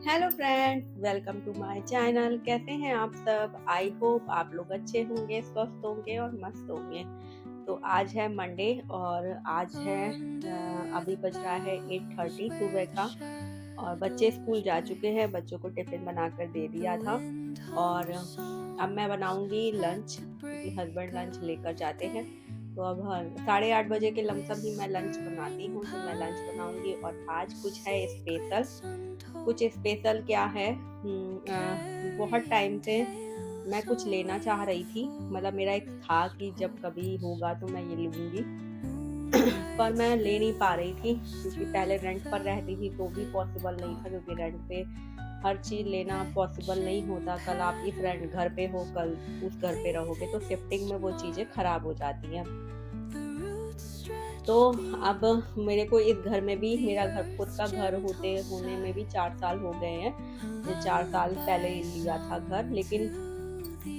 Hello friends, welcome to my channel. कैसे हैं आप सब? आई होप आप लोग अच्छे होंगे, स्वस्थ होंगे और मस्त होंगे। तो आज है मंडे और आज है अभी बज रहा है 8:30 सुबह का और बच्चे स्कूल जा चुके हैं। बच्चों को टिफिन बनाकर दे दिया था और अब मैं बनाऊंगी लंच क्योंकि हस्बैंड लंच लेकर जाते हैं। तो अब 8:30 बजे के लमसम ही मैं लंच बनाती हूँ, तो मैं लंच बनाऊंगी और आज कुछ है स्पेशल। कुछ स्पेशल क्या है, बहुत टाइम से मैं कुछ लेना चाह रही थी। मतलब मेरा एक था कि जब कभी होगा तो मैं ये लूँगी पर मैं ले नहीं पा रही थी क्योंकि पहले रेंट पर रहती थी तो भी पॉसिबल नहीं था, क्योंकि रेंट पे हर चीज़ लेना पॉसिबल नहीं होता। कल आप इस रेंट घर पे हो, कल उस घर पे रहोगे तो शिफ्टिंग में वो चीज़ें खराब हो जाती हैं। तो अब मेरे को इस घर में भी, मेरा घर खुद का घर होने में भी 4 साल हो गए हैं। ये 4 साल पहले लिया था घर, लेकिन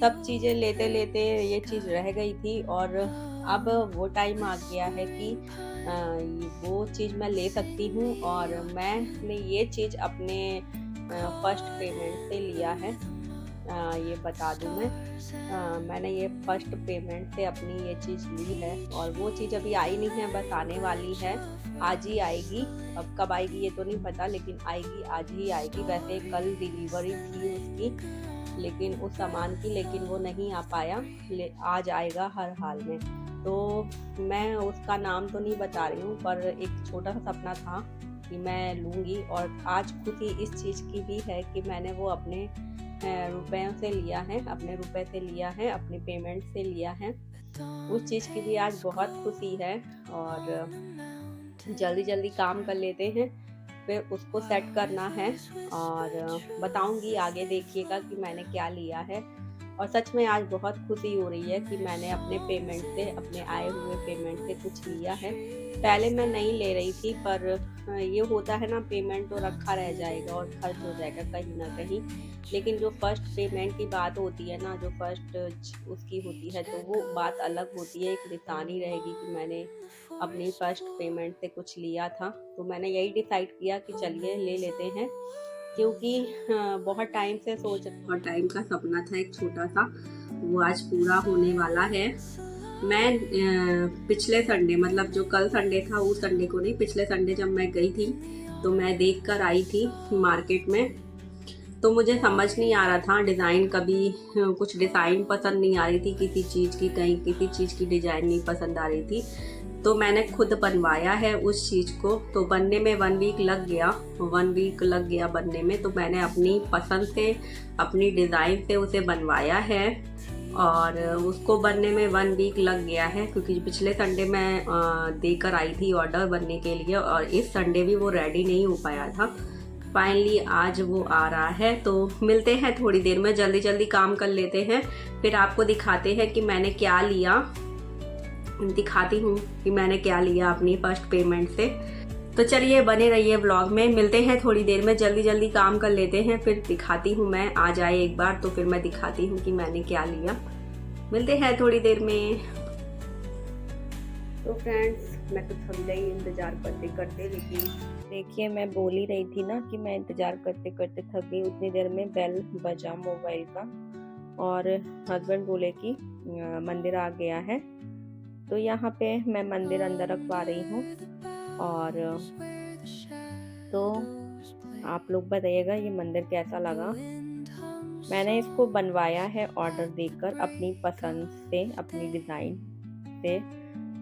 सब चीज़ें लेते लेते ये चीज़ रह गई थी और अब वो टाइम आ गया है कि वो चीज़ मैं ले सकती हूँ। और मैंने ये चीज़ अपने फर्स्ट पेमेंट से लिया है। ये बता दूँ मैंने ये फर्स्ट पेमेंट से अपनी ये चीज़ ली है और वो चीज़ अभी आई नहीं है, बस आने वाली है। आज ही आएगी। अब कब आएगी ये तो नहीं पता, लेकिन आएगी, आज ही आएगी। वैसे कल डिलीवरी थी उसकी, लेकिन उस सामान की, लेकिन वो नहीं आ पाया। आज आएगा हर हाल में। तो मैं उसका नाम तो नहीं बता रही हूँ, पर एक छोटा सा सपना था कि मैं लूँगी। और आज खुशी इस चीज़ की भी है कि मैंने वो अपने रुपयों से लिया है, अपने रुपए से लिया है, अपनी पेमेंट से लिया है। उस चीज़ की भी आज बहुत खुशी है और जल्दी जल्दी काम कर लेते हैं, फिर उसको सेट करना है और बताऊंगी आगे। देखिएगा कि मैंने क्या लिया है। और सच में आज बहुत खुशी हो रही है कि मैंने अपने पेमेंट से, अपने आए हुए पेमेंट से कुछ लिया है। पहले मैं नहीं ले रही थी, पर ये होता है ना, पेमेंट तो रखा रह जाएगा और खर्च हो जाएगा कहीं ना कहीं। लेकिन जो फर्स्ट पेमेंट की बात होती है ना, जो फर्स्ट उसकी होती है, तो वो बात अलग होती है। एक निशानी रहेगी कि मैंने अपनी फर्स्ट पेमेंट से कुछ लिया था। तो मैंने यही डिसाइड किया कि चलिए ले लेते हैं, क्योंकि बहुत टाइम से बहुत टाइम का सपना था एक छोटा सा, वो आज पूरा होने वाला है। मैं पिछले संडे, मतलब जो कल संडे था उस संडे को नहीं, पिछले संडे जब मैं गई थी तो मैं देख कर आई थी मार्केट में। तो मुझे समझ नहीं आ रहा था डिज़ाइन, कभी कुछ डिज़ाइन पसंद नहीं आ रही थी किसी चीज़ की, कहीं किसी चीज़ की डिज़ाइन नहीं पसंद आ रही थी। तो मैंने खुद बनवाया है उस चीज़ को। तो बनने में 1 वीक लग गया, 1 वीक लग गया बनने में। तो मैंने अपनी पसंद से, अपनी डिज़ाइन से उसे बनवाया है और उसको बनने में 1 वीक लग गया है, क्योंकि पिछले संडे मैं देकर आई थी ऑर्डर बनने के लिए और इस संडे भी वो रेडी नहीं हो पाया था। फाइनली आज वो आ रहा है। तो मिलते हैं थोड़ी देर में, जल्दी जल्दी काम कर लेते हैं, फिर आपको दिखाते हैं कि मैंने क्या लिया। दिखाती हूँ कि मैंने क्या लिया अपनी फर्स्ट पेमेंट से। तो चलिए बने रहिए व्लॉग में, मिलते हैं थोड़ी देर में, जल्दी जल्दी काम कर लेते हैं, फिर दिखाती हूँ। मैं आ जाए एक बार तो फिर मैं दिखाती हूँ कि मैंने क्या लिया। मिलते हैं थोड़ी देर में। तो फ्रेंड्स, मैं तो थक गई इंतज़ार करते करते, लेकिन देखिए मैं बोल ही रही थी ना कि मैं इंतज़ार करते करते थक गई। उतनी देर में बेल बजा मोबाइल का और हस्बैंड बोले कि मंदिर आ गया है। तो यहाँ पे मैं मंदिर अंदर रखवा रही हूँ। और तो आप लोग बताइएगा ये मंदिर कैसा लगा। मैंने इसको बनवाया है ऑर्डर देकर, अपनी पसंद से, अपनी डिज़ाइन से,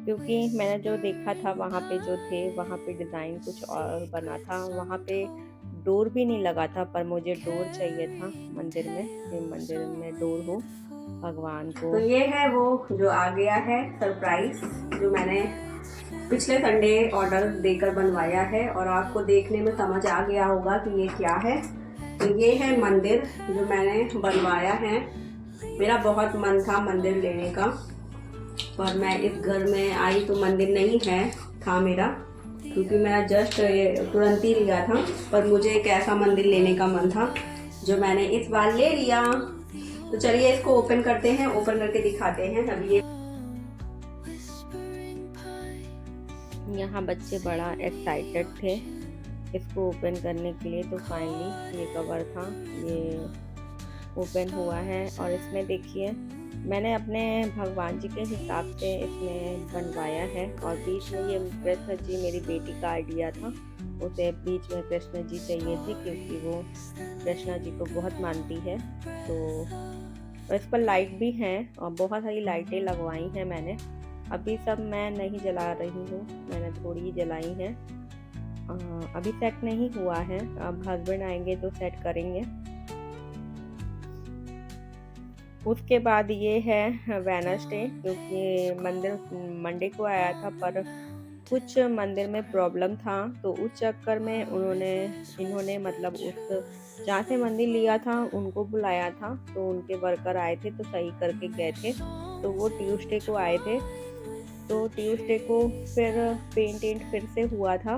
क्योंकि मैंने जो देखा था वहाँ पे जो थे, वहाँ पे डिज़ाइन कुछ और बना था। वहाँ पे डोर भी नहीं लगा था, पर मुझे डोर चाहिए था मंदिर में, कि मंदिर में डोर हो भगवान को। तो ये है वो जो आ गया है सरप्राइज, जो मैंने पिछले संडे ऑर्डर देकर बनवाया है और आपको देखने में समझ आ गया होगा कि ये क्या है। तो ये है मंदिर जो मैंने बनवाया है। मेरा बहुत मन था मंदिर लेने का, पर मैं इस घर में आई तो मंदिर नहीं है था मेरा, क्योंकि मैं जस्ट तुरंत ही लिया था। पर मुझे एक ऐसा मंदिर लेने का मन था जो मैंने इस बार ले लिया। तो चलिए इसको ओपन करते हैं, ओपन करके दिखाते हैं। अभी ये यहाँ बच्चे बड़ा एक्साइटेड थे इसको ओपन करने के लिए। तो फाइनली ये कवर था, ये ओपन हुआ है और इसमें देखिए मैंने अपने भगवान जी के हिसाब से इसमें बनवाया है। और बीच में ये कृष्ण जी मेरी बेटी का आइडिया था, उसे बीच में कृष्ण जी चाहिए थे क्योंकि वो कृष्णा जी को बहुत मानती है। तो और इस पर लाइट भी है और बहुत सारी लाइटें लगवाई हैं मैंने। अभी सब मैं नहीं जला रही हूँ, मैंने थोड़ी ही जलाई है। अभी सेट नहीं हुआ है, अब हस्बैंड आएंगे तो सेट करेंगे। उसके बाद ये है वेडनेसडे, क्योंकि मंदिर मंडे को आया था पर कुछ मंदिर में प्रॉब्लम था, तो उस चक्कर में इन्होंने मतलब उस जहाँ से मंदिर लिया था उनको बुलाया था, तो उनके वर्कर आए थे तो सही करके गए थे। तो वो ट्यूसडे को आए थे, तो ट्यूसडे को फिर पेंट फिर से हुआ था,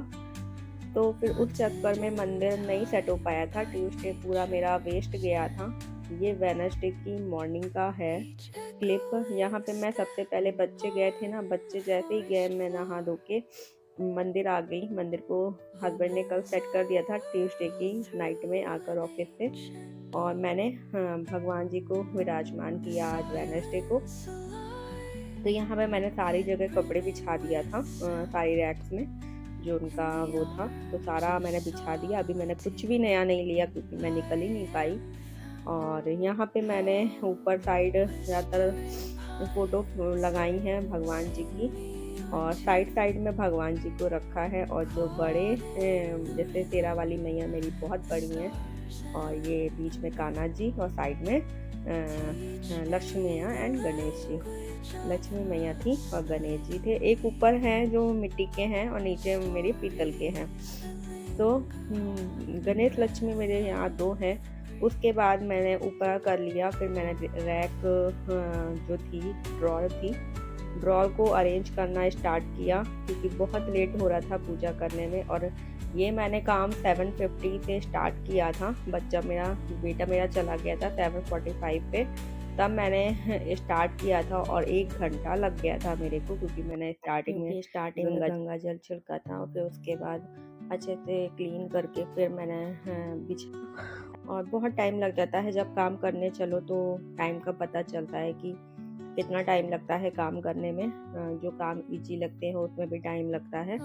तो फिर उस चक्कर में मंदिर नहीं सेट हो पाया था। ट्यूसडे पूरा मेरा वेस्ट गया था। ये वेडनेसडे की मॉर्निंग का है क्लिप। यहाँ पे मैं सबसे पहले बच्चे गए थे ना, बच्चे जैसे ही गए मैं नहा धो के मंदिर आ गई। मंदिर को हस्बैंड ने कल सेट कर दिया था ट्यूसडे की नाइट में आकर ऑफिस से, और मैंने भगवान जी को विराजमान किया आज वेडनेसडे को। तो यहाँ पे मैंने सारी जगह कपड़े बिछा दिया था, सारी रैक्स में जो उनका वो था, तो सारा मैंने बिछा दिया। अभी मैंने कुछ भी नया नहीं लिया क्योंकि मैं निकल ही नहीं पाई। और यहाँ पे मैंने ऊपर साइड ज़्यादातर फ़ोटो लगाई हैं भगवान जी की, और साइड में भगवान जी को रखा है। और जो बड़े जैसे शेरा वाली मैया मेरी बहुत बड़ी हैं, और ये बीच में कान्हा जी, और साइड में लक्ष्मी मैया एंड गणेश जी। लक्ष्मी मैया थी और गणेश जी थे। एक ऊपर हैं जो मिट्टी के हैं और नीचे मेरे पीतल के हैं। तो गणेश लक्ष्मी मेरे यहाँ 2 हैं। उसके बाद मैंने ऊपर कर लिया, फिर मैंने रैक जो थी ड्रॉर को अरेंज करना स्टार्ट किया, क्योंकि बहुत लेट हो रहा था पूजा करने में। और ये मैंने काम 7:50 से स्टार्ट किया था। बेटा मेरा चला गया था 7:45 पे, तब मैंने स्टार्ट किया था और 1 घंटा लग गया था मेरे को, क्योंकि मैंने स्टार्टिंग में गंगा जल छिड़का था और फिर उसके बाद अच्छे से क्लीन करके फिर मैंने बिछा। और बहुत टाइम लग जाता है जब काम करने चलो, तो टाइम का पता चलता है कि कितना टाइम लगता है काम करने में। जो काम इजी लगते हैं उसमें भी टाइम लगता है।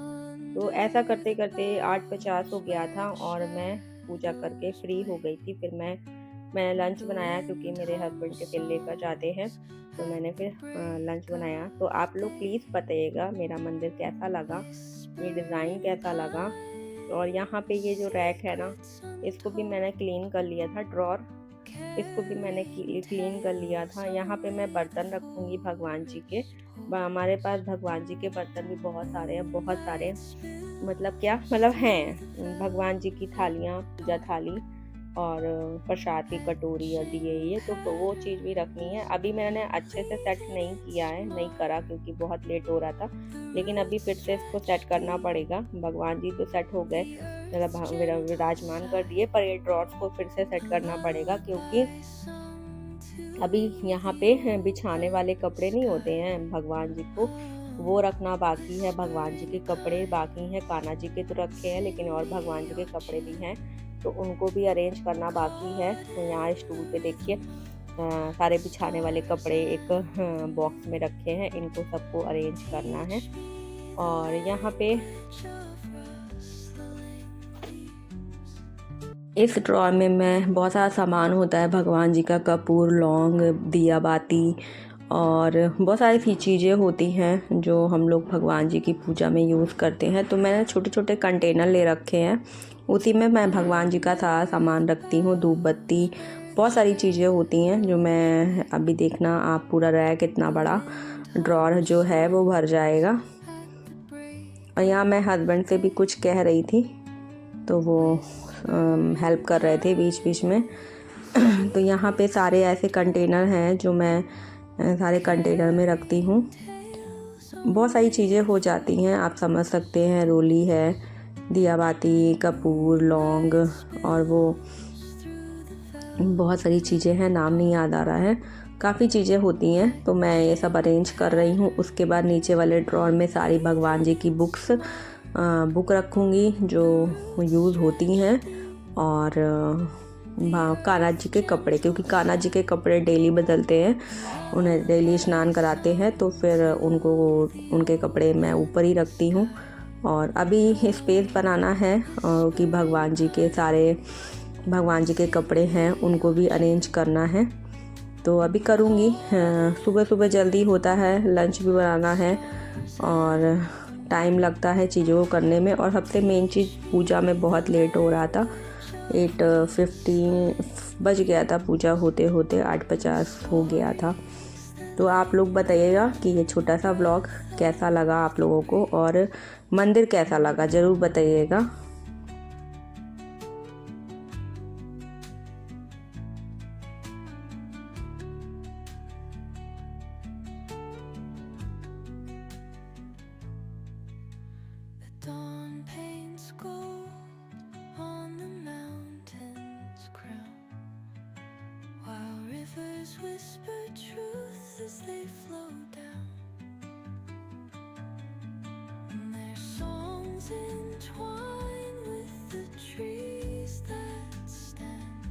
तो ऐसा करते करते 8:50 हो गया था और मैं पूजा करके फ्री हो गई थी। फिर मैंने लंच बनाया, क्योंकि मेरे हस्बैंड टिफिन लेकर जाते हैं, तो मैंने फिर लंच बनाया। तो आप लोग प्लीज़ बताइएगा मेरा मंदिर कैसा लगा, ये डिज़ाइन कैसा लगा। और यहाँ पे ये जो रैक है ना, इसको भी मैंने क्लीन कर लिया था, ड्रॉर इसको भी मैंने क्लीन कर लिया था। यहाँ पे मैं बर्तन रखूँगी भगवान जी के। हमारे पास भगवान जी के बर्तन भी बहुत सारे मतलब हैं भगवान जी की थालियाँ, पूजा थाली और प्रसाद की कटोरी और दिए, ये तो वो चीज़ भी रखनी है। अभी मैंने अच्छे से सेट नहीं करा क्योंकि बहुत लेट हो रहा था, लेकिन अभी फिर से इसको सेट करना पड़ेगा। भगवान जी तो सेट हो गए, मतलब विराजमान कर दिए, पर ये ड्रॉर्स को फिर से सेट करना पड़ेगा, क्योंकि अभी यहाँ पे बिछाने वाले कपड़े नहीं होते हैं भगवान जी को, वो रखना बाकी है। भगवान जी के कपड़े बाकी हैं, कान्हा जी के तो रखे हैं, लेकिन और भगवान जी के कपड़े भी हैं, तो उनको भी अरेंज करना बाकी है। तो यहाँ स्टूल पे देखिए सारे बिछाने वाले कपड़े एक बॉक्स में रखे हैं, इनको सबको अरेंज करना है। और यहाँ पे इस ड्रॉर में मैं बहुत सारा सामान होता है भगवान जी का, कपूर, लौंग, दिया बाती और बहुत सारी चीज़ें होती हैं जो हम लोग भगवान जी की पूजा में यूज़ करते हैं। तो मैंने छोटे छोटे कंटेनर ले रखे हैं, उसी में मैं भगवान जी का सारा सामान रखती हूँ। धूप बत्ती, बहुत सारी चीज़ें होती हैं जो मैं अभी देखना आप, पूरा रैक इतना बड़ा ड्रॉर जो है वो भर जाएगा। और यहाँ मैं हस्बैंड से भी कुछ कह रही थी, तो वो हेल्प कर रहे थे बीच बीच में। तो यहाँ पे सारे ऐसे कंटेनर हैं जो मैं सारे कंटेनर में रखती हूँ। बहुत सारी चीज़ें हो जाती हैं, आप समझ सकते हैं। रोली है, दिया बाती, कपूर, लौंग और वो बहुत सारी चीज़ें हैं, नाम नहीं याद आ रहा है, काफ़ी चीज़ें होती हैं। तो मैं ये सब अरेंज कर रही हूँ। उसके बाद नीचे वाले ड्रॉर में सारी भगवान जी की बुक्स बुक रखूँगी जो यूज़ होती हैं, और कान्हा जी के कपड़े, क्योंकि कान्हा जी के कपड़े डेली बदलते हैं, उन्हें डेली स्नान कराते हैं, तो फिर उनके कपड़े मैं ऊपर ही रखती हूँ। और अभी स्पेस बनाना है कि भगवान जी के कपड़े हैं उनको भी अरेंज करना है, तो अभी करूँगी। सुबह सुबह जल्दी होता है, लंच भी बनाना है और टाइम लगता है चीज़ों को करने में। और सबसे मेन चीज़, पूजा में बहुत लेट हो रहा था, 8:15 बज गया था, पूजा होते होते 8:50 हो गया था। तो आप लोग बताइएगा कि ये छोटा सा व्लॉग कैसा लगा आप लोगों को, और मंदिर कैसा लगा, ज़रूर बताइएगा। Dawn paints gold on the mountain's crown, while rivers whisper truth as they flow down. And their songs entwine with the trees that stand,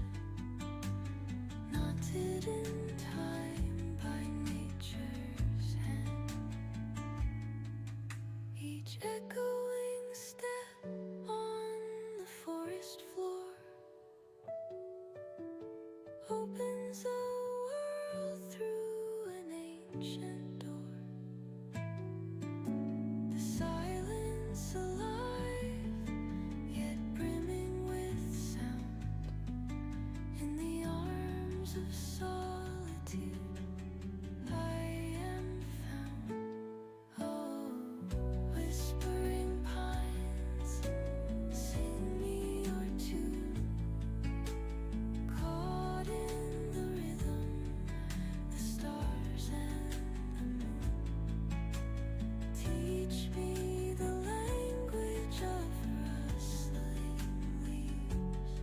knotted in time by nature's hand. Each echoing step on the forest floor opens a world through an ancient door. The silence alive, yet brimming with sound. In the arms of solitude, I am found. Oh, whispering pines, sing me your tune. Caught in the rhythm, the stars and the moon. Teach me the language of rustling leaves,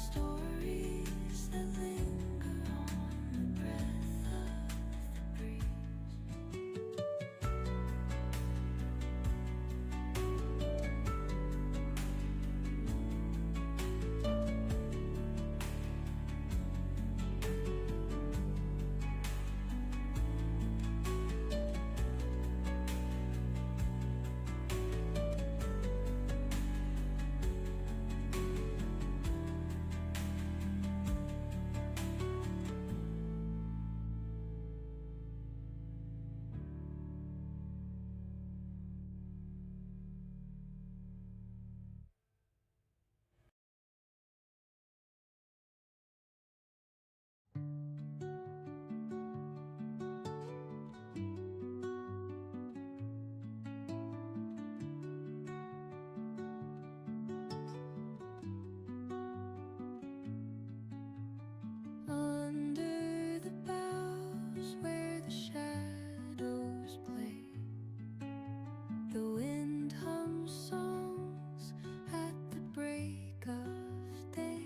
stories that linger on the breath of the breeze. Under the boughs where the shadows play, the wind hums songs at the break of day.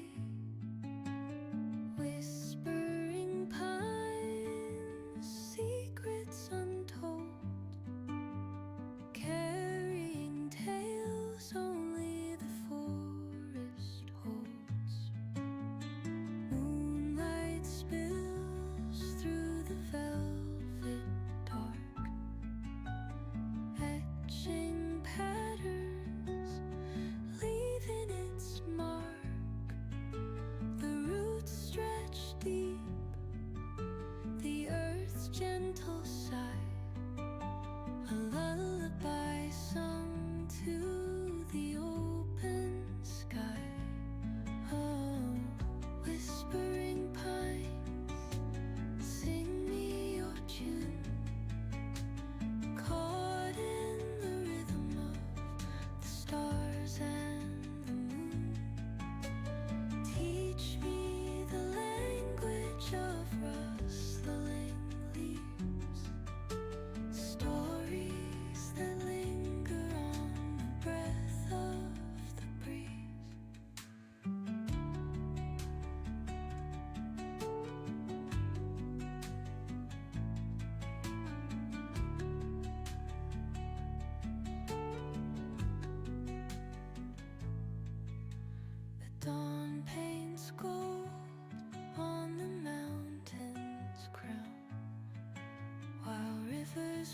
Whispering pines, secrets untold, carrying tales only the forest holds. Moonlight spills through the velvet dark, etching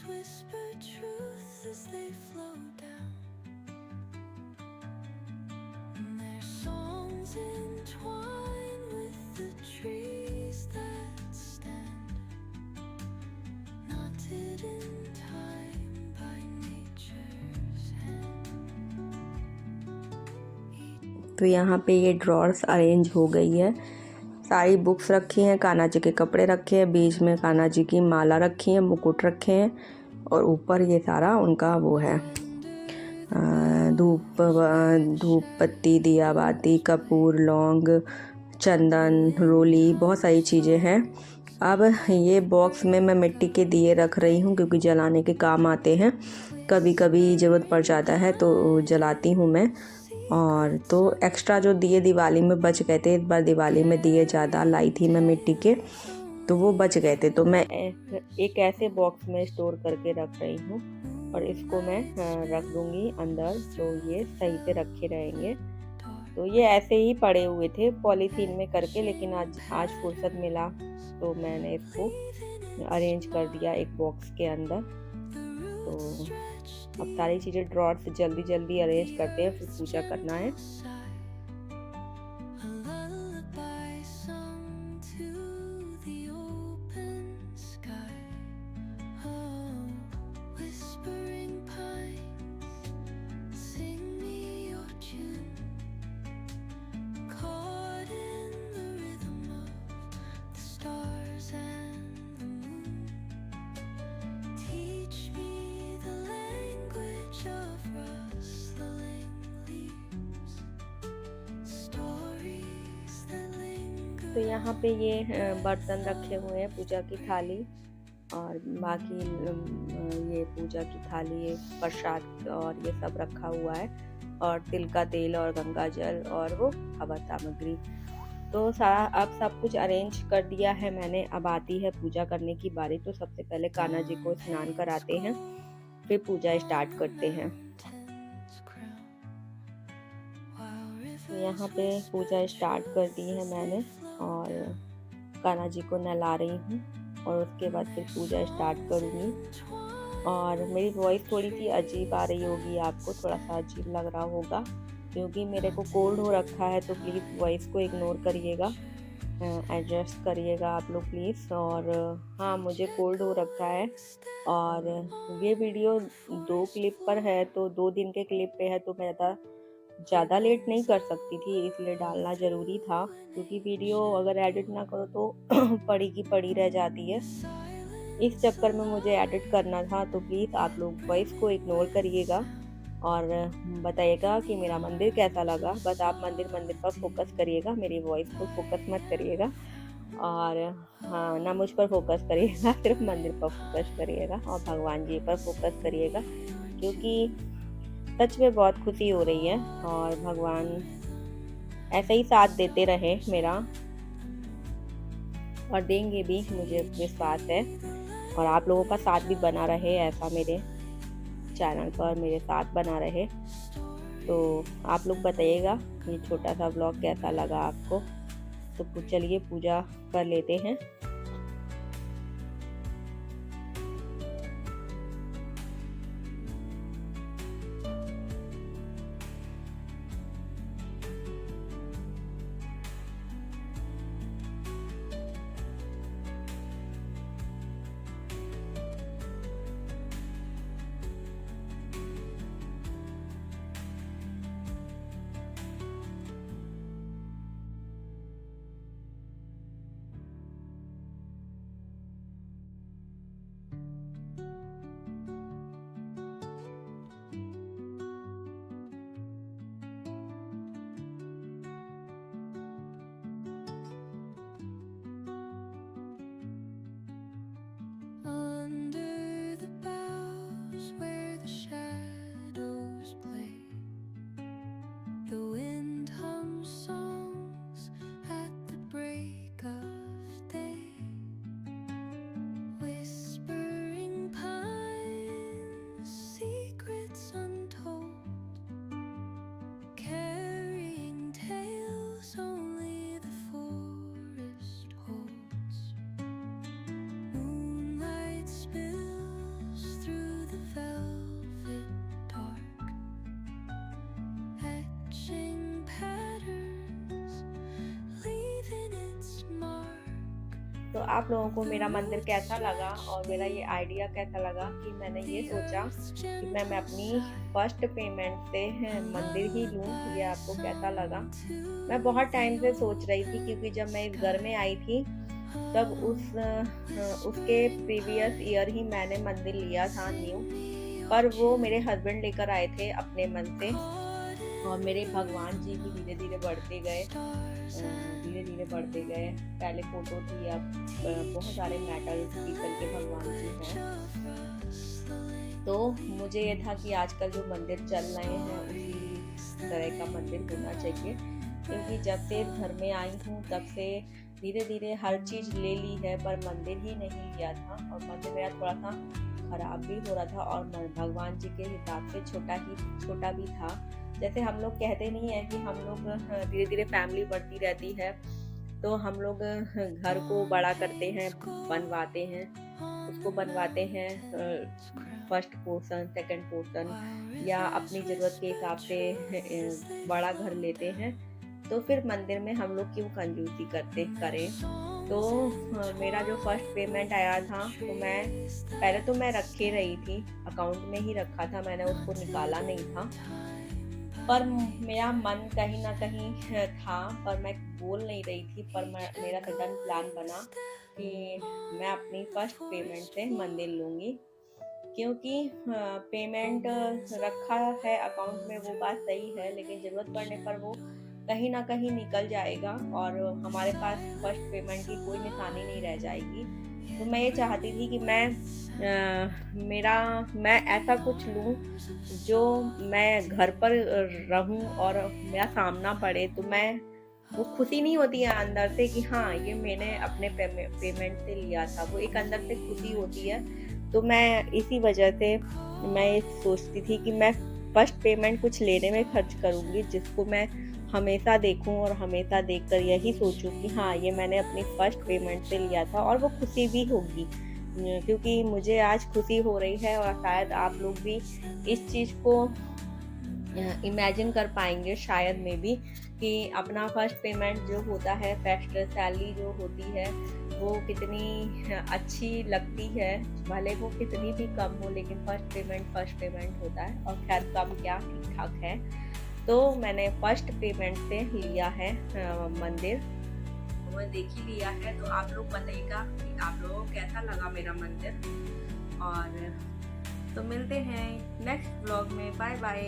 whisper truths as they flow down. And their songs entwine with the trees that stand, knotted in time by nature's hand. तो यहाँ पे ये drawers arrange हो गई है, सारी books रखी हैं, कान्हा जी के कपड़े रखे हैं, बीच में कान्हा जी की माला रखी है, मुकुट रखे हैं, और ऊपर ये सारा उनका वो है धूप पत्ती, दिया बाती, कपूर, लौंग, चंदन, रोली, बहुत सारी चीज़ें हैं। अब ये बॉक्स में मैं मिट्टी के दिए रख रही हूँ क्योंकि जलाने के काम आते हैं, कभी कभी ज़रूरत पड़ जाता है तो जलाती हूँ मैं। और तो एक्स्ट्रा जो दिए दिवाली में बच गए थे, इस बार दिवाली में दिए ज़्यादा लाई थी मैं मिट्टी के, तो वो बच गए थे, तो मैं एक ऐसे बॉक्स में स्टोर करके रख रही हूँ और इसको मैं रख दूँगी अंदर, तो ये सही से रखे रहेंगे। तो ये ऐसे ही पड़े हुए थे पॉलीथीन में करके, लेकिन आज फुर्सत मिला तो मैंने इसको अरेंज कर दिया एक बॉक्स के अंदर। तो अब सारी चीज़ें ड्रॉर से जल्दी जल्दी अरेंज करते हैं, फिर पूजा करना है। तो यहाँ पे ये बर्तन रखे हुए हैं, पूजा की थाली, और बाकी ये पूजा की थाली, ये प्रसाद और ये सब रखा हुआ है, और तिल का तेल और गंगा जल और वो हवन सामग्री। तो सारा अब सब कुछ अरेंज कर दिया है मैंने। अब आती है पूजा करने की बारी। तो सबसे पहले कान्हा जी को स्नान कराते हैं, फिर पूजा स्टार्ट करते हैं। तो यहाँ पे पूजा स्टार्ट कर दी है मैंने और कान्हा जी को नहला रही हूँ, और उसके बाद फिर पूजा स्टार्ट करूँगी। और मेरी वॉइस थोड़ी सी अजीब आ रही होगी, आपको थोड़ा सा अजीब लग रहा होगा क्योंकि मेरे को कोल्ड हो रखा है, तो प्लीज़ वॉइस को इग्नोर करिएगा, एडजस्ट करिएगा आप लोग प्लीज़। और हाँ, मुझे कोल्ड हो रखा है, और ये वीडियो 2 क्लिप पर है, तो 2 दिन के क्लिप पे है, तो मैं ज़्यादा लेट नहीं कर सकती थी, इसलिए डालना ज़रूरी था, क्योंकि वीडियो अगर एडिट ना करो तो पड़ी की पड़ी रह जाती है। इस चक्कर में मुझे एडिट करना था, तो प्लीज़ आप लोग वॉइस को इग्नोर करिएगा और बताइएगा कि मेरा मंदिर कैसा लगा। बस आप मंदिर पर फोकस करिएगा, मेरी वॉइस पर फोकस मत करिएगा, और हाँ, ना मुझ पर फोकस करिएगा, सिर्फ मंदिर पर फोकस करिएगा और भगवान जी पर फोकस करिएगा, क्योंकि सच में बहुत खुशी हो रही है, और भगवान ऐसे ही साथ देते रहे मेरा, और देंगे भी, मुझे विश्वास है। और आप लोगों का साथ भी बना रहे, ऐसा मेरे चैनल पर मेरे साथ बना रहे। तो आप लोग बताइएगा ये छोटा सा ब्लॉग कैसा लगा आपको। तो चलिए पूजा कर लेते हैं। तो आप लोगों को मेरा मंदिर कैसा लगा और मेरा ये आइडिया कैसा लगा कि मैंने ये सोचा कि मैं अपनी फर्स्ट पेमेंट से मंदिर ही लूँ, ये आपको कैसा लगा। मैं बहुत टाइम से सोच रही थी, क्योंकि जब मैं इस घर में आई थी तब उसके प्रीवियस ईयर ही मैंने मंदिर लिया था न्यू, पर वो मेरे हस्बैंड लेकर आए थे अपने मन से। और मेरे भगवान जी भी धीरे धीरे बढ़ते गए, पहले फोटो थी, अब बहुत सारे मेटल पीतल के भगवान जी हैं। तो मुझे ये था कि आजकल जो मंदिर चल रहे हैं उसी तरह का मंदिर होना चाहिए, क्योंकि जब से इस घर में आई हूँ तब से धीरे धीरे हर चीज़ ले ली है, पर मंदिर ही नहीं लिया था। और मंदिर मेरा थोड़ा सा खराब भी हो रहा था और भगवान जी के हिसाब से छोटा भी था। जैसे हम लोग कहते नहीं है कि हम लोग धीरे धीरे फैमिली बढ़ती रहती है तो हम लोग घर को बड़ा करते हैं, बनवाते हैं फर्स्ट पोर्शन, सेकंड पोर्शन, या अपनी ज़रूरत के हिसाब से बड़ा घर लेते हैं। तो फिर मंदिर में हम लोग क्यों कंजूसी करें। तो मेरा जो फर्स्ट पेमेंट आया था तो मैं रखे रही थी, अकाउंट में ही रखा था, मैंने उसको निकाला नहीं था। पर मेरा मन कहीं ना कहीं था, पर मैं बोल नहीं रही थी। पर मेरा सडन प्लान बना कि मैं अपनी फर्स्ट पेमेंट से मंदिर लूँगी, क्योंकि पेमेंट रखा है अकाउंट में, वो बात सही है, लेकिन ज़रूरत पड़ने पर वो कहीं ना कहीं निकल जाएगा और हमारे पास फर्स्ट पेमेंट की कोई निशानी नहीं रह जाएगी। तो मैं ये चाहती थी कि मैं ऐसा कुछ लूँ जो मैं घर पर रहूँ और मेरा सामना पड़े, तो वो खुशी नहीं होती है अंदर से कि हाँ ये मैंने अपने पेमेंट से लिया था, वो एक अंदर से खुशी होती है। तो मैं इसी वजह से मैं सोचती थी कि मैं फर्स्ट पेमेंट कुछ लेने में खर्च करूँगी जिसको मैं हमेशा देखूं और हमेशा देखकर यही सोचूं कि हाँ ये मैंने अपनी फर्स्ट पेमेंट से लिया था, और वो खुशी भी होगी, क्योंकि मुझे आज खुशी हो रही है और शायद आप लोग भी इस चीज़ को इमेजिन कर पाएंगे शायद में भी, कि अपना फर्स्ट पेमेंट जो होता है, फर्स्ट सैलरी जो होती है, वो कितनी अच्छी लगती है। भले वो कितनी भी कम हो, लेकिन फर्स्ट पेमेंट होता है। और खैर कम क्या, ठीक ठाक है। तो मैंने फर्स्ट पेमेंट से लिया है मंदिर, वो देख ही लिया है। तो आप लोग बताइएगा कि आप लोगों को कैसा लगा मेरा मंदिर। और तो मिलते हैं नेक्स्ट व्लॉग में। Bye bye.